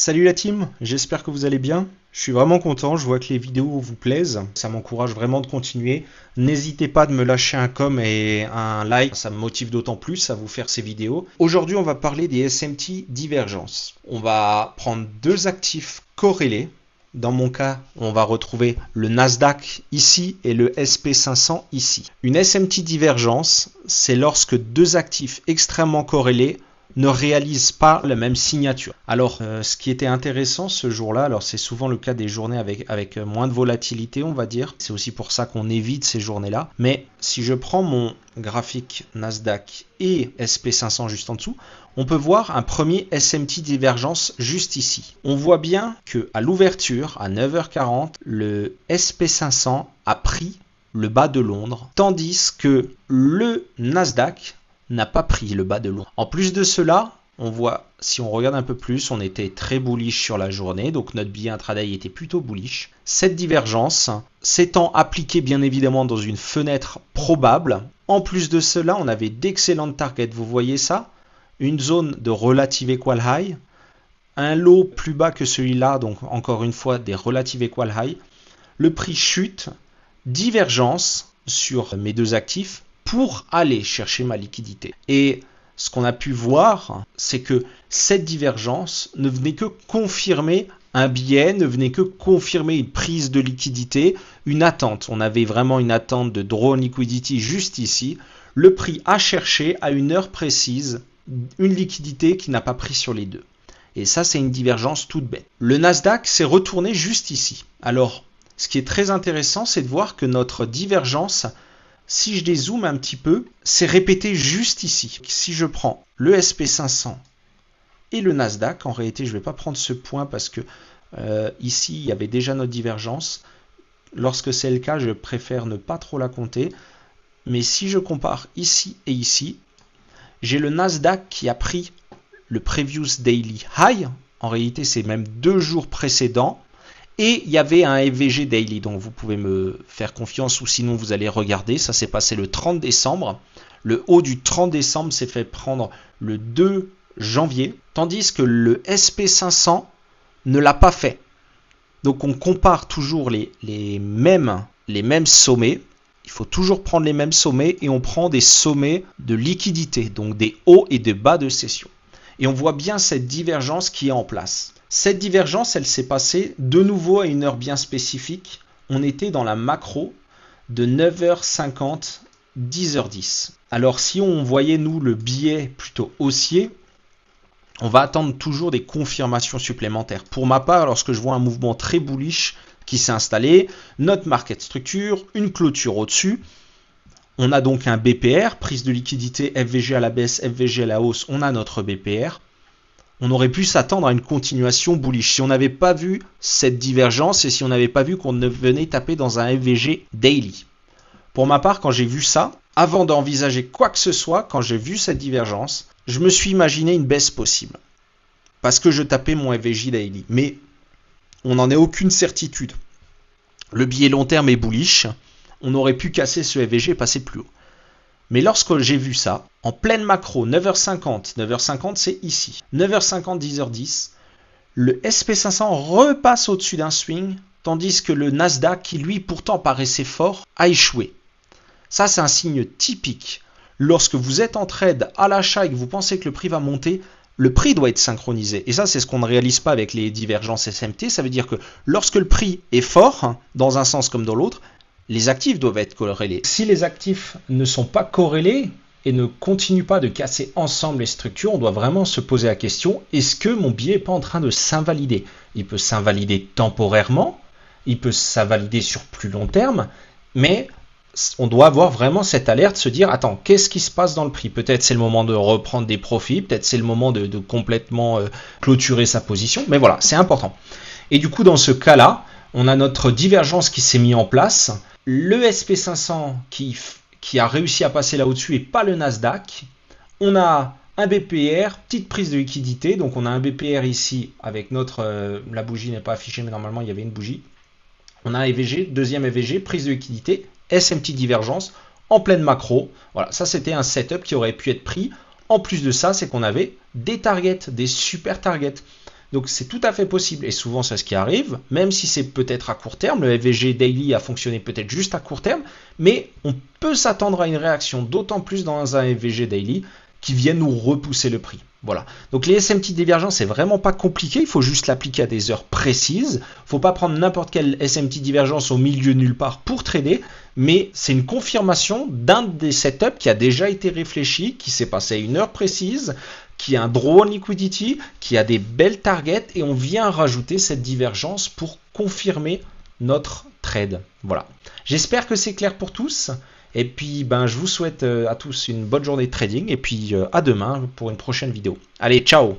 Salut la team, j'espère que vous allez bien. Je suis vraiment content, je vois que les vidéos vous plaisent. Ça m'encourage vraiment de continuer. N'hésitez pas de me lâcher un com et un like, ça me motive d'autant plus à vous faire ces vidéos. Aujourd'hui, on va parler des SMT divergences. On va prendre deux actifs corrélés. Dans mon cas, on va retrouver le Nasdaq ici et le SP500 ici. Une SMT divergence, c'est lorsque deux actifs extrêmement corrélés ne réalisent pas la même signature. Alors, ce qui était intéressant ce jour-là, alors c'est souvent le cas des journées avec moins de volatilité, on va dire. C'est aussi pour ça qu'on évite ces journées-là. Mais si je prends mon graphique Nasdaq et SP500 juste en dessous, on peut voir un premier SMT divergence juste ici. On voit bien que à l'ouverture, à 9h40, le SP500 a pris le bas de Londres, tandis que le Nasdaq n'a pas pris le bas de Londres. En plus de cela, on voit, si on regarde un peu plus, on était très bullish sur la journée, donc notre billet intraday était plutôt bullish. Cette divergence s'étant appliquée bien évidemment dans une fenêtre probable, en plus de cela, on avait d'excellentes targets, vous voyez ça, une zone de relative equal high, un lot plus bas que celui-là, donc encore une fois des relative equal high, le prix chute, divergence sur mes deux actifs, pour aller chercher ma liquidité. Et ce qu'on a pu voir, c'est que cette divergence ne venait que confirmer un biais, ne venait que confirmer une prise de liquidité, une attente. On avait vraiment une attente de drawn liquidity juste ici. Le prix a cherché à une heure précise une liquidité qui n'a pas pris sur les deux. Et ça, c'est une divergence toute bête. Le Nasdaq s'est retourné juste ici. Alors, ce qui est très intéressant, c'est de voir que notre divergence, si je dézoome un petit peu, c'est répété juste ici. Si je prends le SP500 et le Nasdaq, en réalité, je ne vais pas prendre ce point parce que ici, il y avait déjà notre divergence. Lorsque c'est le cas, je préfère ne pas trop la compter. Mais si je compare ici et ici, j'ai le Nasdaq qui a pris le Previous Daily High. En réalité, c'est même 2 jours précédents. Et il y avait un FVG Daily, donc vous pouvez me faire confiance ou sinon vous allez regarder. Ça s'est passé le 30 décembre. Le haut du 30 décembre s'est fait prendre le 2 janvier, tandis que le SP500 ne l'a pas fait. Donc on compare toujours les mêmes sommets. Il faut toujours prendre les mêmes sommets et on prend des sommets de liquidité, donc des hauts et des bas de session. Et on voit bien cette divergence qui est en place. Cette divergence, elle s'est passée de nouveau à une heure bien spécifique. On était dans la macro de 9h50, 10h10. Alors si on voyait nous le biais plutôt haussier, on va attendre toujours des confirmations supplémentaires. Pour ma part, lorsque je vois un mouvement très bullish qui s'est installé, notre market structure, une clôture au-dessus, on a donc un BPR, prise de liquidité, FVG à la baisse, FVG à la hausse, on a notre BPR. On aurait pu s'attendre à une continuation bullish si on n'avait pas vu cette divergence et si on n'avait pas vu qu'on venait taper dans un FVG daily. Pour ma part, quand j'ai vu ça, avant d'envisager quoi que ce soit, quand j'ai vu cette divergence, je me suis imaginé une baisse possible. Parce que je tapais mon FVG daily. Mais on n'en a aucune certitude. Le billet long terme est bullish. On aurait pu casser ce FVG et passer plus haut. Mais lorsque j'ai vu ça, en pleine macro, 9h50 c'est ici, 9h50, 10h10, le SP500 repasse au-dessus d'un swing, tandis que le Nasdaq, qui lui pourtant paraissait fort, a échoué. Ça, c'est un signe typique. Lorsque vous êtes en trade à l'achat et que vous pensez que le prix va monter, le prix doit être synchronisé. Et ça, c'est ce qu'on ne réalise pas avec les divergences SMT. Ça veut dire que lorsque le prix est fort, dans un sens comme dans l'autre, les actifs doivent être corrélés. Si les actifs ne sont pas corrélés et ne continuent pas de casser ensemble les structures, on doit vraiment se poser la question, est-ce que mon billet n'est pas en train de s'invalider? Il peut s'invalider temporairement, il peut s'invalider sur plus long terme, mais on doit avoir vraiment cette alerte, se dire, attends, qu'est-ce qui se passe dans le prix? Peut-être c'est le moment de reprendre des profits, peut-être c'est le moment de complètement clôturer sa position, mais voilà, c'est important. Et du coup, dans ce cas-là, on a notre divergence qui s'est mise en place. Le SP500 qui a réussi à passer là au-dessus et pas le Nasdaq. On a un BPR, petite prise de liquidité. Donc on a un BPR ici avec notre... la bougie n'est pas affichée, mais normalement il y avait une bougie. On a un EVG, deuxième EVG, prise de liquidité, SMT divergence en pleine macro. Voilà, ça c'était un setup qui aurait pu être pris. En plus de ça, c'est qu'on avait des targets, des super targets. Donc c'est tout à fait possible, et souvent c'est ce qui arrive, même si c'est peut-être à court terme, le FVG Daily a fonctionné peut-être juste à court terme, mais on peut s'attendre à une réaction, d'autant plus dans un FVG Daily, qui viennent nous repousser le prix. Voilà. Donc les SMT divergents, c'est vraiment pas compliqué, il faut juste l'appliquer à des heures précises. Faut pas prendre n'importe quelle SMT divergence au milieu nulle part pour trader, mais c'est une confirmation d'un des setups qui a déjà été réfléchi, qui s'est passé à une heure précise, qui a un draw on liquidity, qui a des belles targets, et on vient rajouter cette divergence pour confirmer notre trade. Voilà. J'espère que c'est clair pour tous. Et puis, je vous souhaite à tous une bonne journée de trading. Et puis, à demain pour une prochaine vidéo. Allez, ciao!